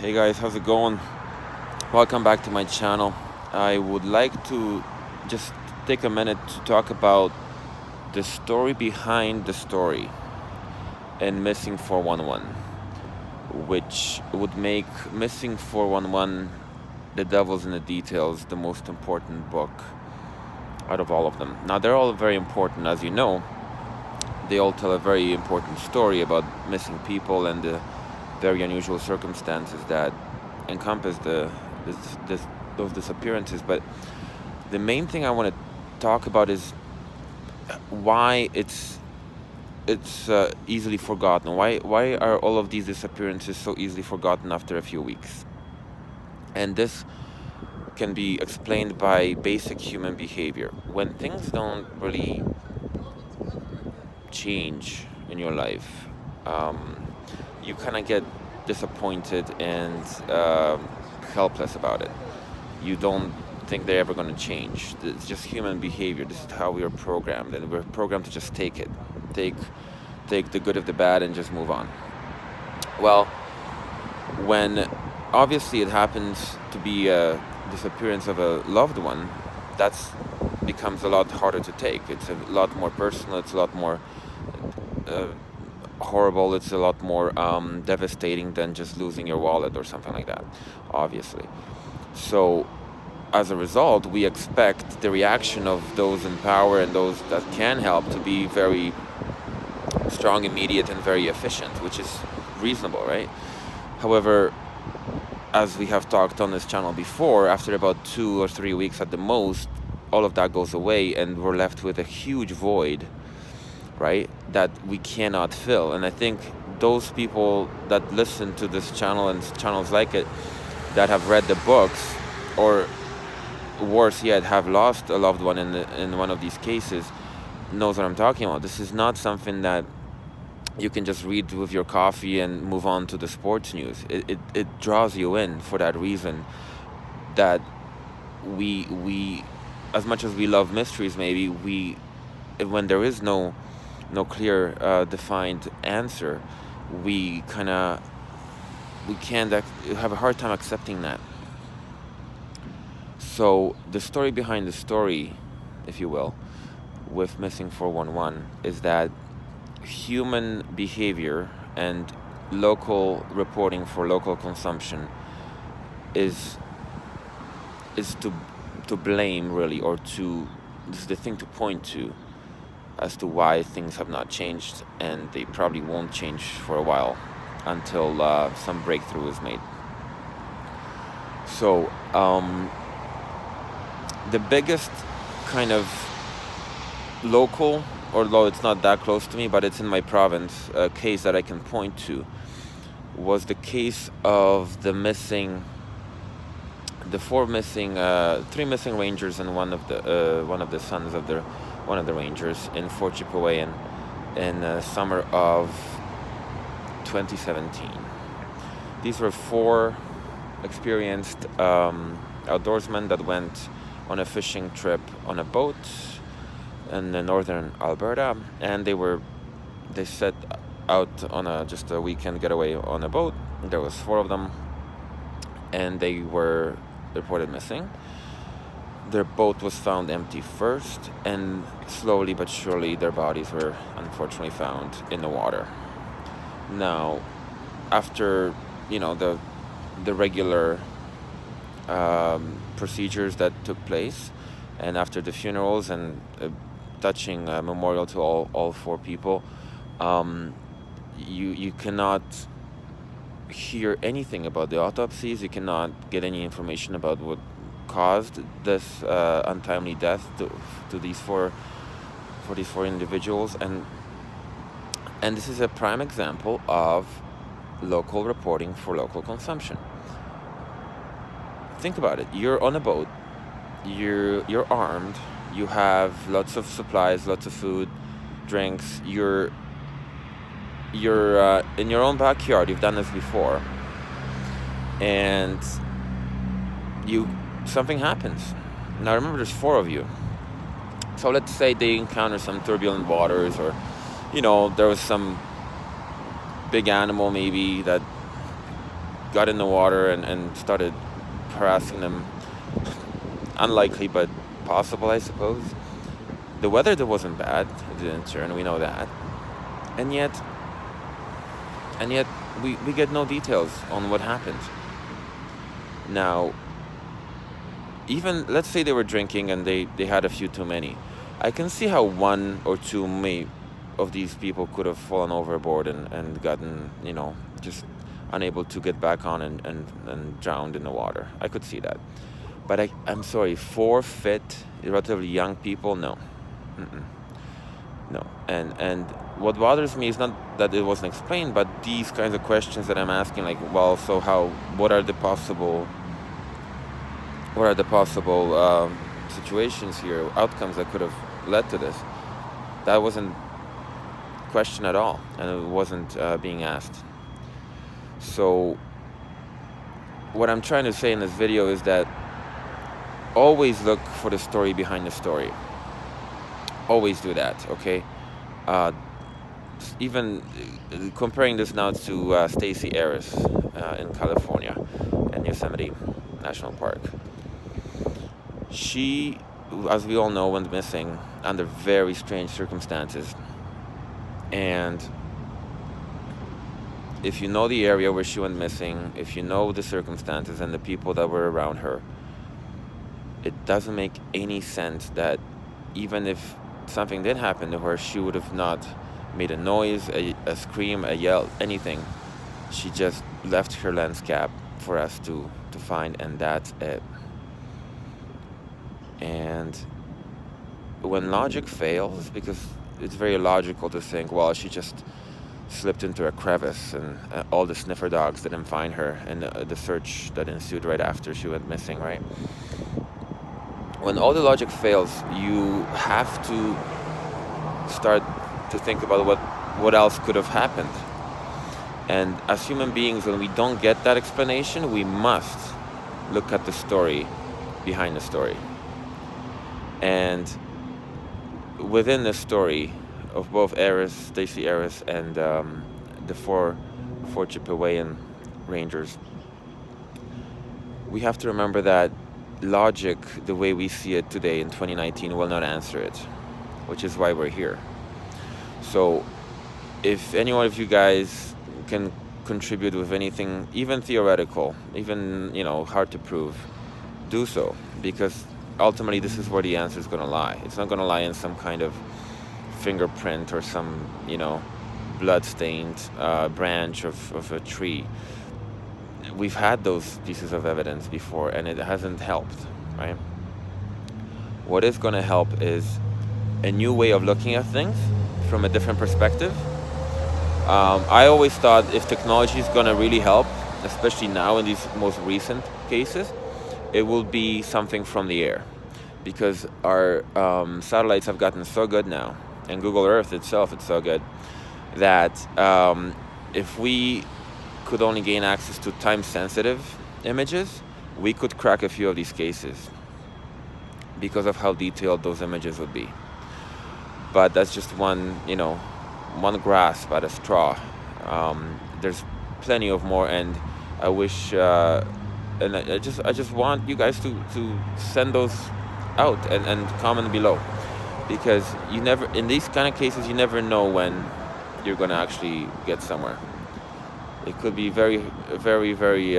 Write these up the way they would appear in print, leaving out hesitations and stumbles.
Hey guys, how's it going? Welcome back to my channel. I would like to just take a minute to talk about the story behind the story and Missing 411, which would make Missing 411, The Devil's in the Details, the most important book out of all of them. Now, they're all very important, as you know. They all tell a very important story about missing people and the very unusual circumstances that encompass those disappearances. But the main thing I want to talk about is why it's easily forgotten. Why are all of these disappearances so easily forgotten after a few weeks? And this can be explained by basic human behavior. When things don't really change in your life, you kind of get disappointed and helpless about it. You don't think they're ever going to change. It's just human behavior. This is how we are programmed, and we're programmed to just take the good of the bad and just move on. Well, when obviously it happens to be a disappearance of a loved one, that's becomes a lot harder to take. It's a lot more personal. It's a lot more horrible. It's a lot more devastating than just losing your wallet or something like that, obviously. So as a result, we expect the reaction of those in power and those that can help to be very strong, immediate, and very efficient, which is reasonable, right? However, as we have talked on this channel before, after about 2 or 3 weeks at the most, all of that goes away and we're left with a huge void, right, that we cannot fill. And I think those people that listen to this channel and channels like it, that have read the books, or worse yet, have lost a loved one in one of these cases, knows what I'm talking about. This is not something that you can just read with your coffee and move on to the sports news. It draws you in for that reason, that we as much as we love mysteries, maybe when there is no clear defined answer, we can't have a hard time accepting that. So the story behind the story, if you will, with Missing 411 is that human behavior and local reporting for local consumption is to blame, really, or this is the thing to point to as to why things have not changed, and they probably won't change for a while until some breakthrough is made. So the biggest kind of local, although it's not that close to me, but it's in my province, case that I can point to was the case of three missing rangers and one of the sons of one of the rangers in Fort Chipewyan in summer of 2017. These were 4 experienced outdoorsmen that went on a fishing trip on a boat in northern Alberta, and they set out on just a weekend getaway on a boat. There was 4 of them, and they were reported missing. Their boat was found empty first, and slowly but surely their bodies were unfortunately found in the water. Now, after the regular procedures that took place, and after the funerals and touching memorial to all 4 people, you cannot hear anything about the autopsies. You cannot get any information about what caused this untimely death to these 4 individuals, and this is a prime example of local reporting for local consumption. Think about it. You're on a boat, you're armed, you have lots of supplies, lots of food, drinks, you're in your own backyard. You've done this before, and something happens. Now remember, there's 4 of you. So let's say they encounter some turbulent waters, or there was some big animal maybe that got in the water and started harassing them. Unlikely, but possible, I suppose. The weather there wasn't bad. It didn't turn. We know that. And yet, we get no details on what happened. Now, even let's say they were drinking and they had a few too many. I can see how one or two of these people could have fallen overboard and gotten, just unable to get back on and drowned in the water. I could see that. But I'm sorry, 4 fit, relatively young people, no. Mm-mm. No. And what bothers me is not that it wasn't explained, but these kinds of questions that I'm asking, like, well, so what are the possible situations here, outcomes that could have led to this? That wasn't questioned at all, and it wasn't being asked. So what I'm trying to say in this video is that always look for the story behind the story. Always do that, okay? Even comparing this now to Stacey Arras in California, in Yosemite National Park. She, as we all know, went missing under very strange circumstances. And if you know the area where she went missing, if you know the circumstances and the people that were around her, it doesn't make any sense that even if something did happen to her, she would have not made a noise, a scream, a yell, anything. She just left her lens cap for us to find, and that's it. And when logic fails, because it's very logical to think, well, she just slipped into a crevice and all the sniffer dogs didn't find her, and the search that ensued right after she went missing, right? When all the logic fails, you have to start to think about what else could have happened. And as human beings, when we don't get that explanation, we must look at the story behind the story. And within the story of both Stacey Arras and the Fort Chipewyan Rangers, we have to remember that logic, the way we see it today in 2019, will not answer it, which is why we're here. So if any one of you guys can contribute with anything, even theoretical, even, hard to prove, do so, because ultimately this is where the answer is going to lie. It's not going to lie in some kind of fingerprint or some, blood-stained branch of a tree. We've had those pieces of evidence before, and it hasn't helped, right? What is going to help is a new way of looking at things from a different perspective. I always thought if technology is going to really help, especially now in these most recent cases, it will be something from the air, because our satellites have gotten so good now, and Google Earth itself is so good, that if we could only gain access to time-sensitive images, we could crack a few of these cases because of how detailed those images would be. But that's just one grasp at a straw. There's plenty of more, and I wish, and I just want you guys to send those out and comment below, because in these kind of cases, you never know when you're going to actually get somewhere. It could be very, very, very,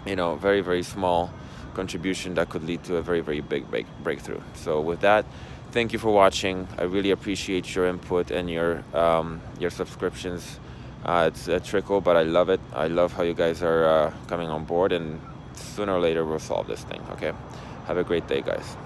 very, very small contribution that could lead to a very, very big breakthrough. So with that, thank you for watching. I really appreciate your input and your subscriptions. It's a trickle, but I love it. I love how you guys are coming on board, and sooner or later we'll solve this thing, okay? Have a great day, guys.